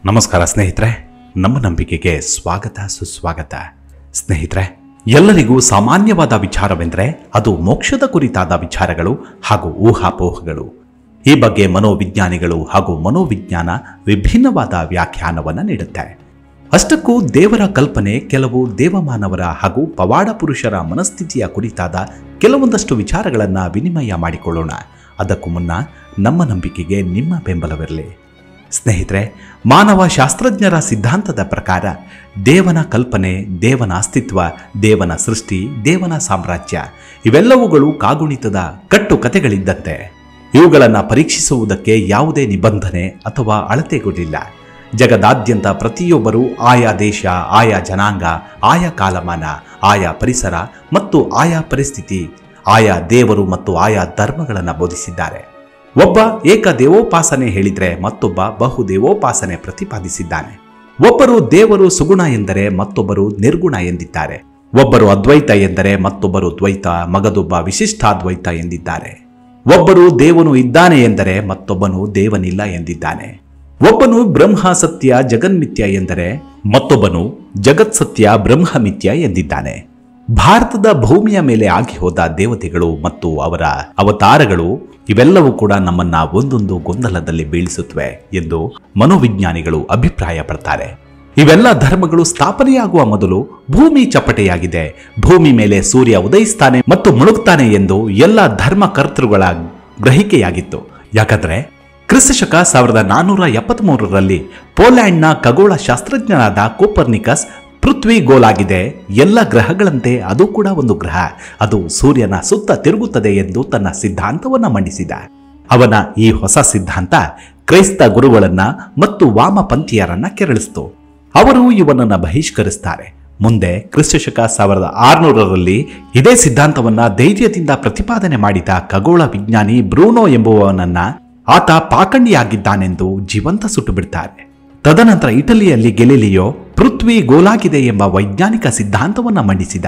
ನಮಸ್ಕಾರ ಸ್ನೇಹಿತರೆ, ನಮ್ಮ ನಂಬಿಕೆಗೆ ಸ್ವಾಗತ ಸುಸ್ವಾಗತ. ಸ್ನೇಹಿತರೆ, ಎಲ್ಲರಿಗೂ ಸಾಮಾನ್ಯವಾದ ವಿಚಾರವೆಂದರೆ ಅದು ಮೋಕ್ಷದ ಕುರಿತಾದ ವಿಚಾರಗಳು ಹಾಗೂ ಊಹಾಪೋಹಗಳು. ಈ ಬಗ್ಗೆ ಮನೋವಿಜ್ಞಾನಿಗಳು ಹಾಗೂ ಮನೋವಿಜ್ಞಾನ ವಿಭಿನ್ನವಾದ ವ್ಯಾಖ್ಯಾನವನ್ನು ನೀಡುತ್ತೆ. ಅಷ್ಟಕ್ಕೂ ದೇವರ ಕಲ್ಪನೆ, ಕೆಲವು ದೇವಮಾನವರ ಹಾಗೂ ಪವಾಡ ಪುರುಷರ ಮನಸ್ಥಿತಿಯ ಕುರಿತಾದ ಕೆಲವೊಂದಷ್ಟು ವಿಚಾರಗಳನ್ನು ವಿನಿಮಯ ಮಾಡಿಕೊಳ್ಳೋಣ. ಅದಕ್ಕೂ ಮುನ್ನ ನಮ್ಮ ನಂಬಿಕೆಗೆ ನಿಮ್ಮ ಬೆಂಬಲವಿರಲಿ. ಸ್ನೇಹಿತರೆ, ಮಾನವ ಶಾಸ್ತ್ರಜ್ಞರ ಸಿದ್ಧಾಂತದ ಪ್ರಕಾರ ದೇವನ ಕಲ್ಪನೆ, ದೇವನ ಅಸ್ತಿತ್ವ, ದೇವನ ಸೃಷ್ಟಿ, ದೇವನ ಸಾಮ್ರಾಜ್ಯ ಇವೆಲ್ಲವುಗಳು ಕಾಗುಣಿತದ ಕಟ್ಟುಕತೆಗಳಿದ್ದಂತೆ. ಇವುಗಳನ್ನು ಪರೀಕ್ಷಿಸುವುದಕ್ಕೆ ಯಾವುದೇ ನಿಬಂಧನೆ ಅಥವಾ ಅಳತೆಗಳಿಲ್ಲ. ಜಗದಾದ್ಯಂತ ಪ್ರತಿಯೊಬ್ಬರೂ ಆಯಾ ದೇಶ, ಆಯಾ ಜನಾಂಗ, ಆಯಾ ಕಾಲಮಾನ, ಆಯಾ ಪರಿಸರ ಮತ್ತು ಆಯಾ ಪರಿಸ್ಥಿತಿ, ಆಯಾ ದೇವರು ಮತ್ತು ಆಯಾ ಧರ್ಮಗಳನ್ನು ಬೋಧಿಸಿದ್ದಾರೆ. ಒಬ್ಬ ಏಕ ದೇವೋಪಾಸನೆ ಹೇಳಿದರೆ ಮತ್ತೊಬ್ಬ ಬಹುದೇವೋಪಾಸನೆ ಪ್ರತಿಪಾದಿಸಿದ್ದಾನೆ. ಒಬ್ಬರು ದೇವರು ಸುಗುಣ ಎಂದರೆ ಮತ್ತೊಬ್ಬರು ನಿರ್ಗುಣ ಎಂದಿದ್ದಾರೆ. ಒಬ್ಬರು ಅದ್ವೈತ ಎಂದರೆ ಮತ್ತೊಬ್ಬರು ದ್ವೈತ, ಮಗದೊಬ್ಬ ವಿಶಿಷ್ಟಾದ್ವೈತ ಎಂದಿದ್ದಾರೆ. ಒಬ್ಬರು ದೇವನು ಇದ್ದಾನೆ ಎಂದರೆ ಮತ್ತೊಬ್ಬನು ದೇವನಿಲ್ಲ ಎಂದಿದ್ದಾನೆ. ಒಬ್ಬನು ಬ್ರಹ್ಮ ಸತ್ಯ ಜಗನ್ಮಿಥ್ಯ ಎಂದರೆ ಮತ್ತೊಬ್ಬನು ಜಗತ್ಸತ್ಯ ಬ್ರಹ್ಮಮಿಥ್ಯ ಎಂದಿದ್ದಾನೆ. ಭಾರತದ ಭೂಮಿಯ ಮೇಲೆ ಆಗಿ ಹೋದ ದೇವತೆಗಳು ಮತ್ತು ಅವರ ಅವತಾರಗಳು ಇವೆಲ್ಲವೂ ಕೂಡ ನಮ್ಮನ್ನ ಒಂದೊಂದು ಗೊಂದಲದಲ್ಲಿ ಬೀಳಿಸುತ್ತವೆ ಎಂದು ಮನೋವಿಜ್ಞಾನಿಗಳು ಅಭಿಪ್ರಾಯ ಪಡ್ತಾರೆ. ಇವೆಲ್ಲ ಧರ್ಮಗಳು ಸ್ಥಾಪನೆಯಾಗುವ ಮೊದಲು ಭೂಮಿ ಚಪ್ಪಟೆಯಾಗಿದೆ, ಭೂಮಿ ಮೇಲೆ ಸೂರ್ಯ ಉದಯಿಸ್ತಾನೆ ಮತ್ತು ಮುಳುಗ್ತಾನೆ ಎಂದು ಎಲ್ಲ ಧರ್ಮಕರ್ತೃಗಳ ಗ್ರಹಿಕೆಯಾಗಿತ್ತು. ಯಾಕಂದ್ರೆ ಕ್ರಿಸ್ತಶಕ 1473ರಲ್ಲಿ ಪೋಲ್ಯಾಂಡ್ನ ಖಗೋಳ ಶಾಸ್ತ್ರಜ್ಞನಾದ ಕೋಪರ್ನಿಕಸ್ ಪೃಥ್ವಿ ಗೋಲಾಗಿದೆ, ಎಲ್ಲ ಗ್ರಹಗಳಂತೆ ಅದು ಕೂಡ ಒಂದು ಗ್ರಹ, ಅದು ಸೂರ್ಯನ ಸುತ್ತ ತಿರುಗುತ್ತದೆ ಎಂದು ತನ್ನ ಸಿದ್ಧಾಂತವನ್ನು ಮಂಡಿಸಿದ. ಅವನ ಈ ಹೊಸ ಸಿದ್ಧಾಂತ ಕ್ರೈಸ್ತ ಗುರುಗಳನ್ನ ಮತ್ತು ವಾಮಪಂಥೀಯರನ್ನ ಕೆರಳಿಸಿತು. ಅವರು ಇವನನ್ನ ಬಹಿಷ್ಕರಿಸ್ತಾರೆ. ಮುಂದೆ ಕ್ರಿಸ್ತಶಕ 1600ರಲ್ಲಿ ಇದೇ ಸಿದ್ಧಾಂತವನ್ನ ಧೈರ್ಯದಿಂದ ಪ್ರತಿಪಾದನೆ ಮಾಡಿದ ಖಗೋಳ ವಿಜ್ಞಾನಿ ಬ್ರೂನೋ ಎಂಬುವವನನ್ನ ಆತ ಪಾಖಂಡಿಯಾಗಿದ್ದಾನೆಂದು ಜೀವಂತ ಸುಟ್ಟು ಬಿಡ್ತಾರೆ. ತದನಂತರ ಇಟಲಿಯಲ್ಲಿ ಗೆಲಿಲಿಯೋ ಪೃಥ್ವಿ ಗೋಲಾಗಿದೆ ಎಂಬ ವೈಜ್ಞಾನಿಕ ಸಿದ್ಧಾಂತವನ್ನು ಮಂಡಿಸಿದ.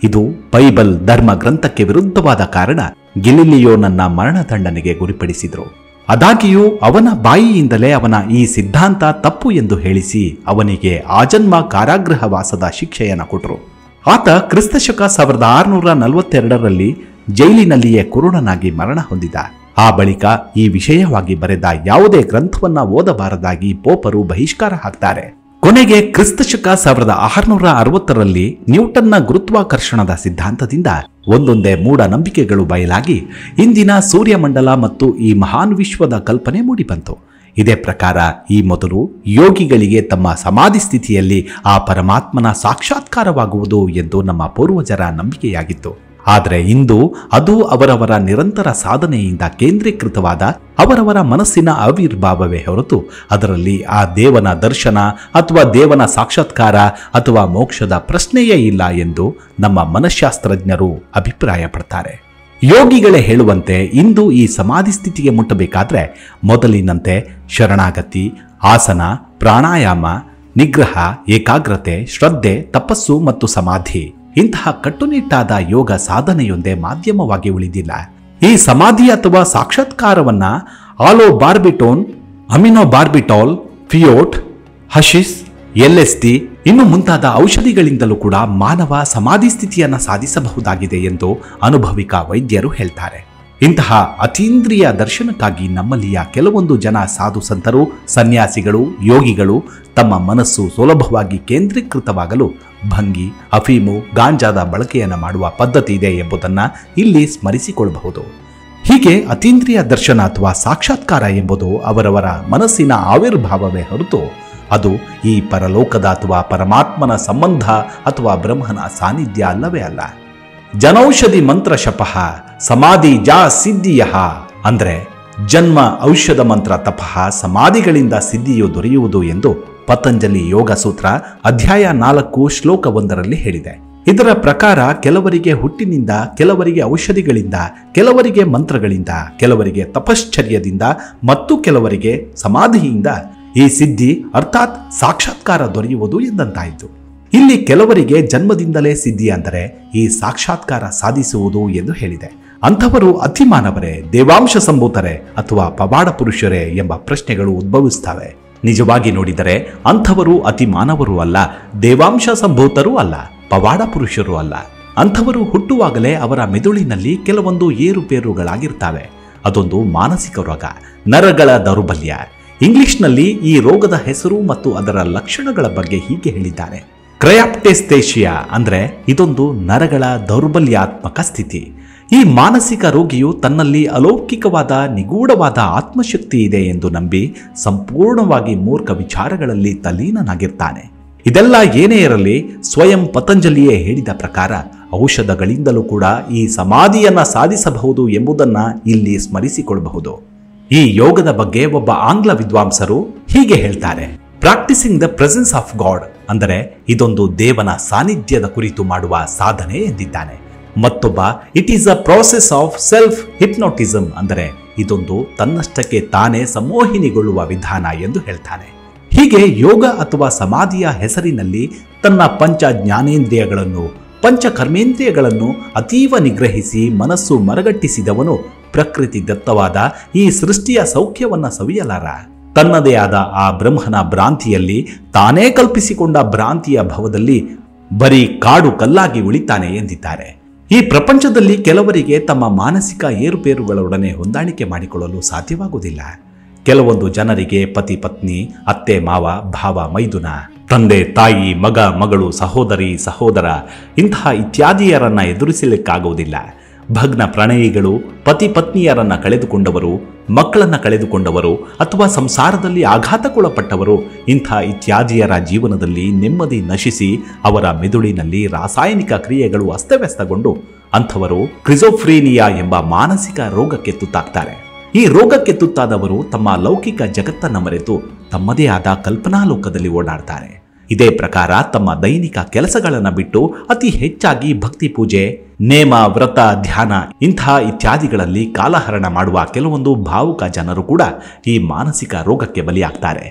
ಇದು ಬೈಬಲ್ ಧರ್ಮ ಗ್ರಂಥಕ್ಕೆ ವಿರುದ್ಧವಾದ ಕಾರಣ ಗೆಲಿಲಿಯೋನನ್ನ ಮರಣದಂಡನೆಗೆ ಗುರಿಪಡಿಸಿದ್ರು. ಆದಾಗ್ಯೂ ಅವನ ಬಾಯಿಯಿಂದಲೇ ಅವನ ಈ ಸಿದ್ಧಾಂತ ತಪ್ಪು ಎಂದು ಹೇಳಿಸಿ ಅವನಿಗೆ ಆಜನ್ಮ ಕಾರಾಗೃಹವಾಸದ ಶಿಕ್ಷೆಯನ್ನು ಕೊಟ್ಟರು. ಆತ ಕ್ರಿಸ್ತಶಕ 1642ರಲ್ಲಿ ಜೈಲಿನಲ್ಲಿಯೇ ಕುರುಡನಾಗಿ ಮರಣ ಹೊಂದಿದ. ಆ ಬಳಿಕ ಈ ವಿಷಯವಾಗಿ ಬರೆದ ಯಾವುದೇ ಗ್ರಂಥವನ್ನ ಓದಬಾರದಾಗಿ ಪೋಪರು ಬಹಿಷ್ಕಾರ ಹಾಕ್ತಾರೆ. ಕೊನೆಗೆ ಕ್ರಿಸ್ತಶಕ 1660ರಲ್ಲಿ ನ್ಯೂಟನ್ನ ಗುರುತ್ವಾಕರ್ಷಣದ ಸಿದ್ಧಾಂತದಿಂದ ಒಂದೊಂದೇ ಮೂಢನಂಬಿಕೆಗಳು ಬಯಲಾಗಿ ಇಂದಿನ ಸೂರ್ಯಮಂಡಲ ಮತ್ತು ಈ ಮಹಾನ್ ವಿಶ್ವದ ಕಲ್ಪನೆ ಮೂಡಿಬಂತು. ಇದೇ ಪ್ರಕಾರ ಈ ಮೊದಲು ಯೋಗಿಗಳಿಗೆ ತಮ್ಮ ಸಮಾಧಿ ಸ್ಥಿತಿಯಲ್ಲಿ ಆ ಪರಮಾತ್ಮನ ಸಾಕ್ಷಾತ್ಕಾರವಾಗುವುದು ಎಂದು ನಮ್ಮ ಪೂರ್ವಜರ ನಂಬಿಕೆಯಾಗಿತ್ತು. ಆದರೆ ಇಂದು ಅದು ಅವರವರ ನಿರಂತರ ಸಾಧನೆಯಿಂದ ಕೇಂದ್ರೀಕೃತವಾದ ಅವರವರ ಮನಸ್ಸಿನ ಆವಿರ್ಭಾವವೇ ಹೊರತು ಅದರಲ್ಲಿ ಆ ದೇವನ ದರ್ಶನ ಅಥವಾ ದೇವನ ಸಾಕ್ಷಾತ್ಕಾರ ಅಥವಾ ಮೋಕ್ಷದ ಪ್ರಶ್ನೆಯೇ ಇಲ್ಲ ಎಂದು ನಮ್ಮ ಮನಃಶಾಸ್ತ್ರಜ್ಞರು ಅಭಿಪ್ರಾಯ ಪಡ್ತಾರೆ. ಯೋಗಿಗಳೇ ಹೇಳುವಂತೆ ಇಂದು ಈ ಸಮಾಧಿ ಸ್ಥಿತಿಗೆ ಮುಟ್ಟಬೇಕಾದ್ರೆ ಮೊದಲಿನಂತೆ ಶರಣಾಗತಿ, ಆಸನ, ಪ್ರಾಣಾಯಾಮ, ನಿಗ್ರಹ, ಏಕಾಗ್ರತೆ, ಶ್ರದ್ಧೆ, ತಪಸ್ಸು ಮತ್ತು ಸಮಾಧಿ ಇಂತಹ ಕಟ್ಟುನಿಟ್ಟಾದ ಯೋಗ ಸಾಧನೆಯೊಂದೇ ಮಾಧ್ಯಮವಾಗಿ ಉಳಿದಿಲ್ಲ. ಈ ಸಮಾಧಿ ಅಥವಾ ಸಾಕ್ಷಾತ್ಕಾರವನ್ನ ಆಲೋಬಾರ್ಬಿಟೋನ್, ಅಮಿನೋಬಾರ್ಬಿಟಾಲ್, ಫಿಯೋಟ್, ಹಶಿಸ್, LSD ಇನ್ನು ಮುಂತಾದ ಔಷಧಿಗಳಿಂದಲೂ ಕೂಡ ಮಾನವ ಸಮಾಧಿ ಸ್ಥಿತಿಯನ್ನು ಸಾಧಿಸಬಹುದಾಗಿದೆ ಎಂದು ಅನುಭವಿಕ ವೈದ್ಯರು ಹೇಳ್ತಾರೆ. ಇಂತಹ ಅತೀಂದ್ರಿಯ ದರ್ಶನಕ್ಕಾಗಿ ನಮ್ಮಲ್ಲಿಯ ಕೆಲವೊಂದು ಜನ ಸಾಧು ಸಂತರು, ಸನ್ಯಾಸಿಗಳು, ಯೋಗಿಗಳು ತಮ್ಮ ಮನಸ್ಸು ಸುಲಭವಾಗಿ ಕೇಂದ್ರೀಕೃತವಾಗಲು ಭಂಗಿ, ಅಫೀಮು, ಗಾಂಜಾದ ಬಳಕೆಯನ್ನು ಮಾಡುವ ಪದ್ಧತಿ ಇದೆ ಎಂಬುದನ್ನು ಇಲ್ಲಿ ಸ್ಮರಿಸಿಕೊಳ್ಳಬಹುದು. ಹೀಗೆ ಅತೀಂದ್ರಿಯ ದರ್ಶನ ಅಥವಾ ಸಾಕ್ಷಾತ್ಕಾರ ಎಂಬುದು ಅವರವರ ಮನಸ್ಸಿನ ಆವಿರ್ಭಾವವೇ ಹೊರತು ಅದು ಈ ಪರಲೋಕದ ಅಥವಾ ಪರಮಾತ್ಮನ ಸಂಬಂಧ ಅಥವಾ ಬ್ರಹ್ಮನ ಸಾನ್ನಿಧ್ಯ ಅಲ್ಲವೇ ಅಲ್ಲ. ಜನೌಷಧಿ ಮಂತ್ರ ಶಪಃ ಸಮಾಧಿ ಜಾ ಸಿದ್ಧಿಯಃ ಅಂದ್ರೆ ಜನ್ಮ ಔಷಧ ಮಂತ್ರ ತಪಃ ಸಮಾಧಿಗಳಿಂದ ಸಿದ್ಧಿಯು ದೊರೆಯುವುದು ಎಂದು ಪತಂಜಲಿ ಯೋಗ ಸೂತ್ರ ಅಧ್ಯಾಯ 4 ಶ್ಲೋಕ 1ರಲ್ಲಿ ಹೇಳಿದೆ. ಇದರ ಪ್ರಕಾರ ಕೆಲವರಿಗೆ ಹುಟ್ಟಿನಿಂದ, ಕೆಲವರಿಗೆ ಔಷಧಿಗಳಿಂದ, ಕೆಲವರಿಗೆ ಮಂತ್ರಗಳಿಂದ, ಕೆಲವರಿಗೆ ತಪಶ್ಚರ್ಯದಿಂದ ಮತ್ತು ಕೆಲವರಿಗೆ ಸಮಾಧಿಯಿಂದ ಈ ಸಿದ್ಧಿ ಅರ್ಥಾತ್ ಸಾಕ್ಷಾತ್ಕಾರ ದೊರೆಯುವುದು ಎಂದಂತಾಯಿತು. ಇಲ್ಲಿ ಕೆಲವರಿಗೆ ಜನ್ಮದಿಂದಲೇ ಸಿದ್ಧಿ ಅಂದರೆ ಈ ಸಾಕ್ಷಾತ್ಕಾರ ಸಾಧಿಸುವುದು ಎಂದು ಹೇಳಿದೆ. ಅಂಥವರು ಅತಿಮಾನವರೇ, ದೇವಾಂಶ ಸಂಭೂತರೇ ಅಥವಾ ಪವಾಡ ಪುರುಷರೇ ಎಂಬ ಪ್ರಶ್ನೆಗಳು ಉದ್ಭವಿಸುತ್ತವೆ. ನಿಜವಾಗಿ ನೋಡಿದರೆ ಅಂಥವರು ಅತಿ ಮಾನವರೂ ಅಲ್ಲ, ದೇವಾಂಶ ಸಂಭೂತರೂ ಅಲ್ಲ, ಪವಾಡ ಪುರುಷರೂ ಅಲ್ಲ. ಅಂಥವರು ಹುಟ್ಟುವಾಗಲೇ ಅವರ ಮೆದುಳಿನಲ್ಲಿ ಕೆಲವೊಂದು ಏರುಪೇರುಗಳಾಗಿರ್ತವೆ. ಅದೊಂದು ಮಾನಸಿಕ ರೋಗ, ನರಗಳ ದೌರ್ಬಲ್ಯ. ಇಂಗ್ಲಿಷ್ನಲ್ಲಿ ಈ ರೋಗದ ಹೆಸರು ಮತ್ತು ಅದರ ಲಕ್ಷಣಗಳ ಬಗ್ಗೆ ಹೀಗೆ ಹೇಳಿದ್ದಾರೆ: ಕ್ರಯಾಪ್ಟೆಸ್ತೇಷಿಯಾ ಅಂದ್ರೆ ಇದೊಂದು ನರಗಳ ದೌರ್ಬಲ್ಯಾತ್ಮಕ ಸ್ಥಿತಿ. ಈ ಮಾನಸಿಕ ರೋಗಿಯು ತನ್ನಲ್ಲಿ ಅಲೌಕಿಕವಾದ ನಿಗೂಢವಾದ ಆತ್ಮಶಕ್ತಿ ಇದೆ ಎಂದು ನಂಬಿ ಸಂಪೂರ್ಣವಾಗಿ ಮೂರ್ಖ ವಿಚಾರಗಳಲ್ಲಿ ತಲ್ಲೀನನಾಗಿರ್ತಾನೆ. ಇದೆಲ್ಲ ಏನೇ ಇರಲಿ, ಸ್ವಯಂ ಪತಂಜಲಿಯೇ ಹೇಳಿದ ಪ್ರಕಾರ ಔಷಧಗಳಿಂದಲೂ ಕೂಡ ಈ ಸಮಾಧಿಯನ್ನ ಸಾಧಿಸಬಹುದು ಎಂಬುದನ್ನ ಇಲ್ಲಿ ಸ್ಮರಿಸಿಕೊಳ್ಳಬಹುದು. ಈ ಯೋಗದ ಬಗ್ಗೆ ಒಬ್ಬ ಆಂಗ್ಲ ವಿದ್ವಾಂಸರು ಹೀಗೆ ಹೇಳ್ತಾರೆ: practising the presence of god ಅಂದರೆ ಇದೊಂದು ದೇವನ ಸಾನ್ನಿಧ್ಯದ ಕುರಿತು ಮಾಡುವ ಸಾಧನೆ ಎಂದಿದ್ದಾನೆ. ಮತ್ತೊಬ್ಬ it is a process of self hypnotism ಅಂದರೆ ಇದೊಂದು ತನ್ನಷ್ಟಕ್ಕೆ ತಾನೇ ಸಂಮೋಹಿನಿಗೊಳ್ಳುವ ವಿಧಾನ ಎಂದು ಹೇಳ್ತಾನೆ. ಹೀಗೆ ಯೋಗ ಅಥವಾ ಸಮಾಧಿಯ ಹೆಸರಿನಲ್ಲಿ ತನ್ನ ಪಂಚ ಜ್ಞಾನೇಂದ್ರಿಯಗಳನ್ನು ಪಂಚ ಕರ್ಮೇಂದ್ರಿಯಗಳನ್ನು ಅತೀವ ನಿಗ್ರಹಿಸಿ ಮನಸ್ಸು ಮರಗಟ್ಟಿಸಿದವನು ಪ್ರಕೃತಿ ದತ್ತವಾದ ಈ ಸೃಷ್ಟಿಯ ಸೌಖ್ಯವನ್ನ ಸವಿಯಲಾರ. ತನ್ನದೇ ಆದ ಆ ಬ್ರಹ್ಮನ ಭ್ರಾಂತಿಯಲ್ಲಿ ತಾನೇ ಕಲ್ಪಿಸಿಕೊಂಡ ಭ್ರಾಂತಿಯ ಭವದಲ್ಲಿ ಬರೀ ಕಾಡು ಕಲ್ಲಾಗಿ ಉಳಿತಾನೆ ಎಂದಿದ್ದಾರೆ. ಈ ಪ್ರಪಂಚದಲ್ಲಿ ಕೆಲವರಿಗೆ ತಮ್ಮ ಮಾನಸಿಕ ಏರುಪೇರುಗಳೊಡನೆ ಹೊಂದಾಣಿಕೆ ಮಾಡಿಕೊಳ್ಳಲು ಸಾಧ್ಯವಾಗುವುದಿಲ್ಲ. ಕೆಲವೊಂದು ಜನರಿಗೆ ಪತಿ ಪತ್ನಿ, ಅತ್ತೆ ಮಾವ, ಭಾವ ಮೈದುನ, ತಂದೆ ತಾಯಿ, ಮಗ ಮಗಳು, ಸಹೋದರಿ ಸಹೋದರ ಇಂತಹ ಇತ್ಯಾದಿಯರನ್ನ ಎದುರಿಸಲಿಕ್ಕಾಗುವುದಿಲ್ಲ. ಭಗ್ನ ಪ್ರಣಯಿಗಳು, ಪತಿ ಪತ್ನಿಯರನ್ನ ಕಳೆದುಕೊಂಡವರು, ಮಕ್ಕಳನ್ನ ಕಳೆದುಕೊಂಡವರು ಅಥವಾ ಸಂಸಾರದಲ್ಲಿ ಆಘಾತಕ್ಕೊಳಪಟ್ಟವರು ಇಂಥ ಇತ್ಯಾದಿಯರ ಜೀವನದಲ್ಲಿ ನೆಮ್ಮದಿ ನಶಿಸಿ ಅವರ ಮೆದುಳಿನಲ್ಲಿ ರಾಸಾಯನಿಕ ಕ್ರಿಯೆಗಳು ಅಸ್ತವ್ಯಸ್ತಗೊಂಡು ಅಂಥವರು ಕ್ರಿಜೋಫ್ರೀನಿಯಾ ಎಂಬ ಮಾನಸಿಕ ರೋಗಕ್ಕೆ ತುತ್ತಾಗ್ತಾರೆ. ಈ ರೋಗಕ್ಕೆ ತುತ್ತಾದವರು ತಮ್ಮ ಲೌಕಿಕ ಜಗತ್ತನ್ನ ಮರೆತು ತಮ್ಮದೇ ಆದ ಕಲ್ಪನಾ ಲೋಕದಲ್ಲಿ ಓಡಾಡ್ತಾರೆ. ಇದೇ ಪ್ರಕಾರ ತಮ್ಮ ದೈನಿಕ ಕೆಲಸಗಳನ್ನು ಬಿಟ್ಟು ಅತಿ ಹೆಚ್ಚಾಗಿ ಭಕ್ತಿ ಪೂಜೆ, ನೇಮ, ವ್ರತ, ಧ್ಯಾನ ಇಂತಹ ಇತ್ಯಾದಿಗಳಲ್ಲಿ ಕಾಲಹರಣ ಮಾಡುವ ಕೆಲವೊಂದು ಭಾವುಕ ಜನರು ಕೂಡ ಈ ಮಾನಸಿಕ ರೋಗಕ್ಕೆ ಬಲಿಯಾಗ್ತಾರೆ.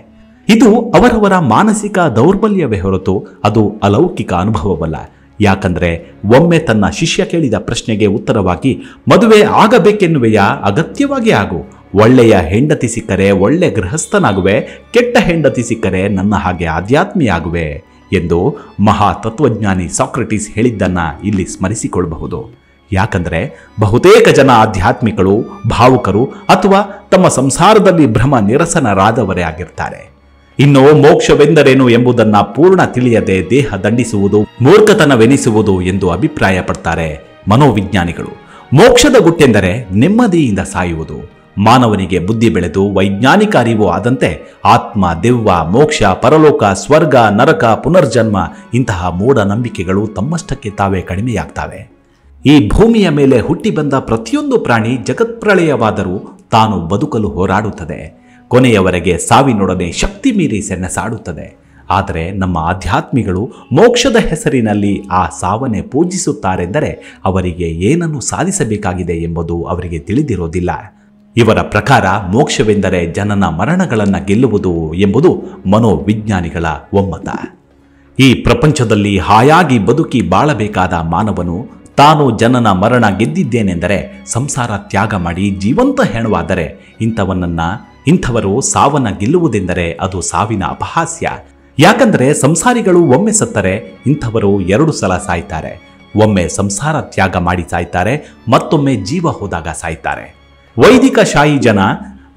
ಇದು ಅವರವರ ಮಾನಸಿಕ ದೌರ್ಬಲ್ಯವೇ ಹೊರತು ಅದು ಅಲೌಕಿಕ ಅನುಭವವಲ್ಲ. ಯಾಕಂದ್ರೆ ಒಮ್ಮೆ ತನ್ನ ಶಿಷ್ಯ ಕೇಳಿದ ಪ್ರಶ್ನೆಗೆ ಉತ್ತರವಾಗಿ ಮದುವೆ ಆಗಬೇಕೆನ್ನುವೆಯಾ? ಅಗತ್ಯವಾಗಿ ಆಗು. ಒಳ್ಳೆಯ ಹೆಂಡತಿ ಸಿಕ್ಕರೆ ಒಳ್ಳೆ ಗೃಹಸ್ಥನಾಗುವೆ, ಕೆಟ್ಟ ಹೆಂಡತಿ ಸಿಕ್ಕರೆ ನನ್ನ ಹಾಗೆ ಆಧ್ಯಾತ್ಮಿಯಾಗುವೆ ಎಂದು ಮಹಾ ತತ್ವಜ್ಞಾನಿ ಸಾಕ್ರೆಟಿಸ್ ಹೇಳಿದ್ದನ್ನ ಇಲ್ಲಿ ಸ್ಮರಿಸಿಕೊಳ್ಳಬಹುದು. ಯಾಕಂದ್ರೆ ಬಹುತೇಕ ಜನ ಆಧ್ಯಾತ್ಮಿಕರು, ಭಾವುಕರು ಅಥವಾ ತಮ್ಮ ಸಂಸಾರದಲ್ಲಿ ಭ್ರಮ ನಿರಸನರಾದವರೇ ಆಗಿರ್ತಾರೆ. ಇನ್ನು ಮೋಕ್ಷವೆಂದರೇನು ಎಂಬುದನ್ನ ಪೂರ್ಣ ತಿಳಿಯದೆ ದೇಹ ದಂಡಿಸುವುದು ಮೂರ್ಖತನವೆನಿಸುವುದು ಎಂದು ಅಭಿಪ್ರಾಯ ಪಡ್ತಾರೆ ಮನೋವಿಜ್ಞಾನಿಗಳು. ಮೋಕ್ಷದ ಗುಟ್ಟೆಂದರೆ ನೆಮ್ಮದಿಯಿಂದ ಸಾಯುವುದು. ಮಾನವನಿಗೆ ಬುದ್ಧಿ ಬೆಳೆದು ವೈಜ್ಞಾನಿಕ ಅರಿವು ಆದಂತೆ ಆತ್ಮ, ದೆವ್ವ, ಮೋಕ್ಷ, ಪರಲೋಕ, ಸ್ವರ್ಗ, ನರಕ, ಪುನರ್ಜನ್ಮ ಇಂತಹ ಮೂಢನಂಬಿಕೆಗಳು ತಮ್ಮಷ್ಟಕ್ಕೆ ತಾವೇ ಕಡಿಮೆಯಾಗ್ತವೆ. ಈ ಭೂಮಿಯ ಮೇಲೆ ಹುಟ್ಟಿ ಬಂದ ಪ್ರತಿಯೊಂದು ಪ್ರಾಣಿ ಜಗತ್ಪ್ರಳಯವಾದರೂ ತಾನು ಬದುಕಲು ಹೋರಾಡುತ್ತದೆ. ಕೊನೆಯವರೆಗೆ ಸಾವಿನೊಡನೆ ಶಕ್ತಿ ಮೀರಿ ಸೆಣಸಾಡುತ್ತದೆ. ಆದರೆ ನಮ್ಮ ಆಧ್ಯಾತ್ಮಿಗಳು ಮೋಕ್ಷದ ಹೆಸರಿನಲ್ಲಿ ಆ ಸಾವನ್ನೇ ಪೂಜಿಸುತ್ತಾರೆಂದರೆ ಅವರಿಗೆ ಏನನ್ನು ಸಾಧಿಸಬೇಕಾಗಿದೆ ಎಂಬುದು ಅವರಿಗೆ ತಿಳಿದಿರೋದಿಲ್ಲ. ಇವರ ಪ್ರಕಾರ ಮೋಕ್ಷವೆಂದರೆ ಜನನ ಮರಣಗಳನ್ನು ಗೆಲ್ಲುವುದು ಎಂಬುದು ಮನೋವಿಜ್ಞಾನಿಗಳ ಒಮ್ಮತ. ಈ ಪ್ರಪಂಚದಲ್ಲಿ ಹಾಯಾಗಿ ಬದುಕಿ ಬಾಳಬೇಕಾದ ಮಾನವನು ತಾನು ಜನನ ಮರಣ ಗೆದ್ದಿದ್ದೇನೆಂದರೆ ಸಂಸಾರ ತ್ಯಾಗ ಮಾಡಿ ಜೀವಂತ ಹೆಣವಾದರೆ ಇಂಥವರು ಸಾವನ್ನ ಗೆಲ್ಲುವುದೆಂದರೆ ಅದು ಸಾವಿನ ಅಪಹಾಸ್ಯ. ಯಾಕಂದರೆ ಸಂಸಾರಿಗಳು ಒಮ್ಮೆ ಸತ್ತರೆ ಇಂಥವರು 2 ಸಲ ಸಾಯ್ತಾರೆ. ಒಮ್ಮೆ ಸಂಸಾರ ತ್ಯಾಗ ಮಾಡಿ ಸಾಯ್ತಾರೆ, ಮತ್ತೊಮ್ಮೆ ಜೀವ ಹೋದಾಗ ಸಾಯ್ತಾರೆ. ವೈದಿಕ ಶಾಹಿ ಜನ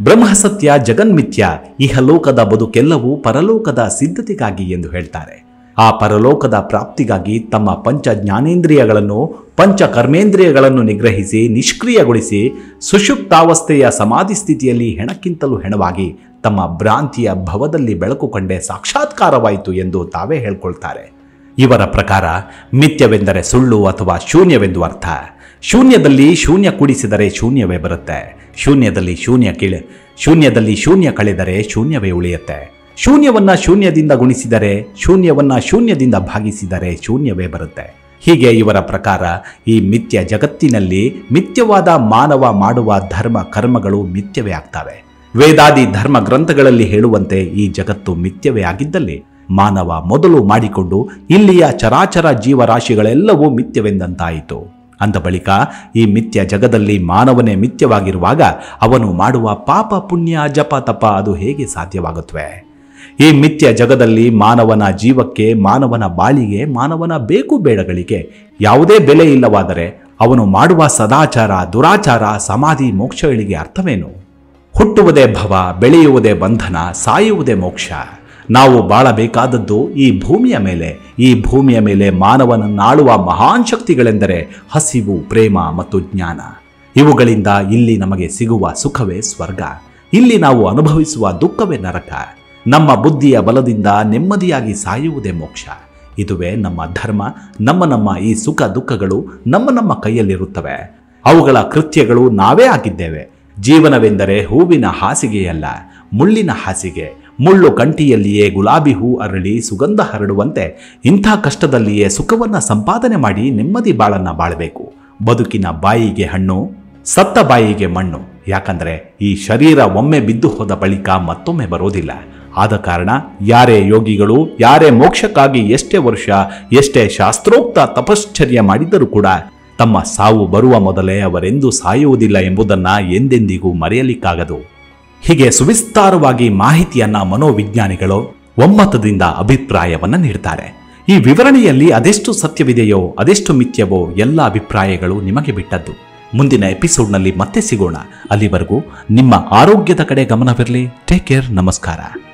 ಬ್ರಹ್ಮಸತ್ಯ, ಜಗನ್ಮಿಥ್ಯ, ಇಹಲೋಕದ ಬದುಕೆಲ್ಲವೂ ಪರಲೋಕದ ಸಿದ್ಧತೆಗಾಗಿ ಎಂದು ಹೇಳ್ತಾರೆ. ಆ ಪರಲೋಕದ ಪ್ರಾಪ್ತಿಗಾಗಿ ತಮ್ಮ ಪಂಚ ಜ್ಞಾನೇಂದ್ರಿಯಗಳನ್ನು, ಪಂಚ ಕರ್ಮೇಂದ್ರಿಯಗಳನ್ನು ನಿಗ್ರಹಿಸಿ ನಿಷ್ಕ್ರಿಯಗೊಳಿಸಿ ಸುಷುಪ್ತಾವಸ್ಥೆಯ ಸಮಾಧಿ ಸ್ಥಿತಿಯಲ್ಲಿ ಹೆಣಕ್ಕಿಂತಲೂ ಹೆಣವಾಗಿ ತಮ್ಮ ಭ್ರಾಂತಿಯ ಭವದಲ್ಲಿ ಬೆಳಕು ಕಂಡೆ ಸಾಕ್ಷಾತ್ಕಾರವಾಯಿತು ಎಂದು ತಾವೇ ಹೇಳ್ಕೊಳ್ತಾರೆ. ಇವರ ಪ್ರಕಾರ ಮಿಥ್ಯವೆಂದರೆ ಸುಳ್ಳು ಅಥವಾ ಶೂನ್ಯವೆಂದು ಅರ್ಥ. ಶೂನ್ಯದಲ್ಲಿ ಶೂನ್ಯ ಕೂಡಿಸಿದರೆ ಶೂನ್ಯವೇ ಬರುತ್ತೆ. ಶೂನ್ಯದಲ್ಲಿ ಶೂನ್ಯ ಕಳೆದರೆ ಶೂನ್ಯವೇ ಉಳಿಯುತ್ತೆ. ಶೂನ್ಯವನ್ನ ಶೂನ್ಯದಿಂದ ಗುಣಿಸಿದರೆ, ಶೂನ್ಯವನ್ನ ಶೂನ್ಯದಿಂದ ಭಾಗಿಸಿದರೆ ಶೂನ್ಯವೇ ಬರುತ್ತೆ. ಹೀಗೆ ಇವರ ಪ್ರಕಾರ ಈ ಮಿಥ್ಯ ಜಗತ್ತಿನಲ್ಲಿ ಮಿಥ್ಯವಾದ ಮಾನವ ಮಾಡುವ ಧರ್ಮ ಕರ್ಮಗಳು ಮಿಥ್ಯವೇ ಆಗ್ತವೆ. ವೇದಾದಿ ಧರ್ಮ ಗ್ರಂಥಗಳಲ್ಲಿ ಹೇಳುವಂತೆ ಈ ಜಗತ್ತು ಮಿಥ್ಯವೇ ಆಗಿದ್ದಲ್ಲಿ ಮಾನವ ಮೊದಲು ಮಾಡಿಕೊಂಡು ಇಲ್ಲಿಯ ಚರಾಚರ ಜೀವರಾಶಿಗಳೆಲ್ಲವೂ ಮಿಥ್ಯವೆಂದಂತಾಯಿತು. ಅಂದ ಬಳಿಕ ಈ ಮಿಥ್ಯ ಜಗದಲ್ಲಿ ಮಾನವನೇ ಮಿಥ್ಯವಾಗಿರುವಾಗ ಅವನು ಮಾಡುವ ಪಾಪ ಪುಣ್ಯ ಜಪ ತಪ ಅದು ಹೇಗೆ ಸಾಧ್ಯವಾಗುತ್ತವೆ? ಈ ಮಿಥ್ಯ ಜಗದಲ್ಲಿ ಮಾನವನ ಜೀವಕ್ಕೆ, ಮಾನವನ ಬಾಳಿಗೆ, ಮಾನವನ ಬೇಕು ಬೇಡಗಳಿಗೆ ಯಾವುದೇ ಬೆಲೆ ಇಲ್ಲವಾದರೆ ಅವನು ಮಾಡುವ ಸದಾಚಾರ, ದುರಾಚಾರ, ಸಮಾಧಿ, ಮೋಕ್ಷಗಳಿಗೆ ಅರ್ಥವೇನು? ಹುಟ್ಟುವುದೇ ಭವ, ಬೆಳೆಯುವುದೇ ಬಂಧನ, ಸಾಯುವುದೇ ಮೋಕ್ಷ. ನಾವು ಬಾಳಬೇಕಾದದ್ದು ಈ ಭೂಮಿಯ ಮೇಲೆ. ಈ ಭೂಮಿಯ ಮೇಲೆ ಮಾನವನನ್ನಾಳುವ ಮಹಾನ್ ಶಕ್ತಿಗಳೆಂದರೆ ಹಸಿವು, ಪ್ರೇಮ ಮತ್ತು ಜ್ಞಾನ. ಇವುಗಳಿಂದ ಇಲ್ಲಿ ನಮಗೆ ಸಿಗುವ ಸುಖವೇ ಸ್ವರ್ಗ, ಇಲ್ಲಿ ನಾವು ಅನುಭವಿಸುವ ದುಃಖವೇ ನರಕ. ನಮ್ಮ ಬುದ್ಧಿಯ ಬಲದಿಂದ ನೆಮ್ಮದಿಯಾಗಿ ಸಾಯುವುದೇ ಮೋಕ್ಷ. ಇದುವೇ ನಮ್ಮ ಧರ್ಮ. ನಮ್ಮ ಈ ಸುಖ ದುಃಖಗಳು ನಮ್ಮ ಕೈಯಲ್ಲಿರುತ್ತವೆ. ಅವುಗಳ ಕೃತ್ಯಗಳು ನಾವೇ ಆಗಿದ್ದೇವೆ. ಜೀವನವೆಂದರೆ ಹೂವಿನ ಹಾಸಿಗೆಯಲ್ಲ, ಮುಳ್ಳಿನ ಹಾಸಿಗೆ. ಮುಳ್ಳು ಕಂಠಿಯಲ್ಲಿಯೇ ಗುಲಾಬಿ ಹೂ ಅರಳಿ ಸುಗಂಧ ಹರಡುವಂತೆ ಇಂಥ ಕಷ್ಟದಲ್ಲಿಯೇ ಸುಖವನ್ನು ಸಂಪಾದನೆ ಮಾಡಿ ನೆಮ್ಮದಿ ಬಾಳನ್ನ ಬಾಳಬೇಕು. ಬದುಕಿನ ಬಾಯಿಗೆ ಹಣ್ಣು, ಸತ್ತ ಬಾಯಿಗೆ ಮಣ್ಣು. ಯಾಕಂದರೆ ಈ ಶರೀರ ಒಮ್ಮೆ ಬಿದ್ದು ಹೋದ ಬಳಿಕ ಮತ್ತೊಮ್ಮೆ ಬರೋದಿಲ್ಲ. ಆದ ಕಾರಣ ಯಾರೇ ಯೋಗಿಗಳು, ಯಾರೇ ಮೋಕ್ಷಕ್ಕಾಗಿ ಎಷ್ಟೇ ವರ್ಷ, ಎಷ್ಟೇ ಶಾಸ್ತ್ರೋಕ್ತ ತಪಶ್ಚರ್ಯ ಮಾಡಿದರೂ ಕೂಡ ತಮ್ಮ ಸಾವು ಬರುವ ಮೊದಲೇ ಅವರೆಂದೂ ಸಾಯುವುದಿಲ್ಲ ಎಂಬುದನ್ನು ಎಂದೆಂದಿಗೂ ಮರೆಯಲಿಕ್ಕಾಗದು. ಹೀಗೆ ಸುವಿಸ್ತಾರವಾಗಿ ಮಾಹಿತಿಯನ್ನ ಮನೋವಿಜ್ಞಾನಿಗಳು ಒಮ್ಮತದಿಂದ ಅಭಿಪ್ರಾಯವನ್ನ ನೀಡ್ತಾರೆ. ಈ ವಿವರಣೆಯಲ್ಲಿ ಅದೆಷ್ಟು ಸತ್ಯವಿದೆಯೋ ಅದೆಷ್ಟು ಮಿಥ್ಯವೋ ಎಲ್ಲ ಅಭಿಪ್ರಾಯಗಳು ನಿಮಗೆ ಬಿಟ್ಟದ್ದು. ಮುಂದಿನ ಎಪಿಸೋಡ್ನಲ್ಲಿ ಮತ್ತೆ ಸಿಗೋಣ. ಅಲ್ಲಿವರೆಗೂ ನಿಮ್ಮ ಆರೋಗ್ಯದ ಕಡೆ ಗಮನವಿರಲಿ. Take care. ನಮಸ್ಕಾರ.